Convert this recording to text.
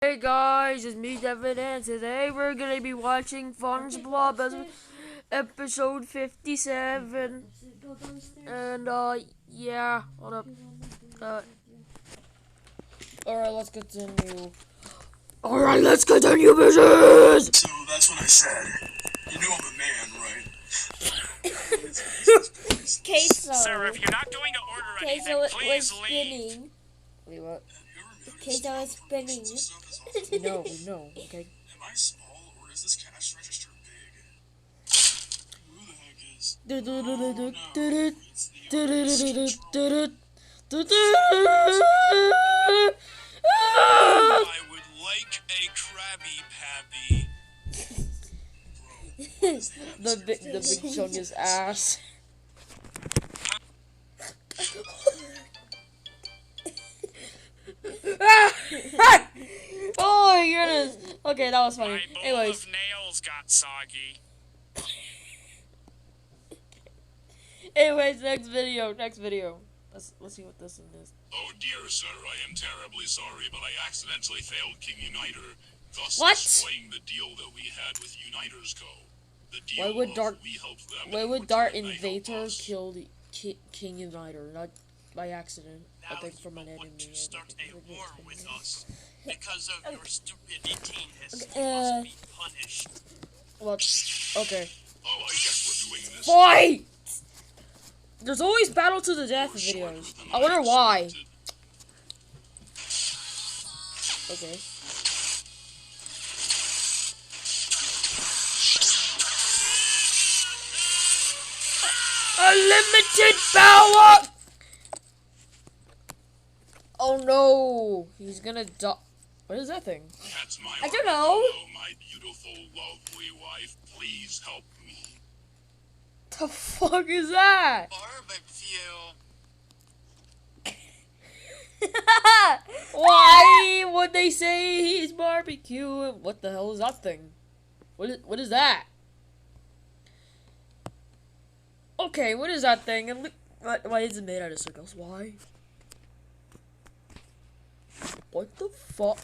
Hey guys, it's me Devin, and today we're gonna be watching SpongeBob episode 57. And yeah, hold up. Alright, let's continue. Alright, let's continue, bitches! So that's what I said. You knew I'm a man, right? Queso. Sir, if you're not going to order anything, Queso please was leave. spinning. Wait, what? Queso was spinning. No, okay. Am I small or is this cash register big? Who the heck is? I would like a Krabby Patty. The big chungus ass. Oh my goodness. Okay, that was funny. My bowl Anyways. of nails got soggy. Next video. Let's see what this one is. Oh dear sir, I am terribly sorry, but I accidentally failed King Uniter, thus What? destroying the deal that we had with Uniters Co. The deal Why would of Dark- we helped them Why in would Dart return they help Invader us. kill the King Uniter? Not by accident. I Now think you from an will enemy. want to start a war with us. Because of your stupidity, this Okay, must be punished. What? Okay. Oh, I guess we're doing this. Fight! There's always battle to the death videos. I wonder why. Okay. Unlimited power! Oh no! He's gonna die. What is that thing? That's my I don't know. Hello, my beautiful, lovely wife. Please help me. The fuck is that? Barbecue. Why would they say he's barbecue? What the hell is that thing? What is that? Okay, what is that thing? And why is it made out of circles? Why? What the fuck?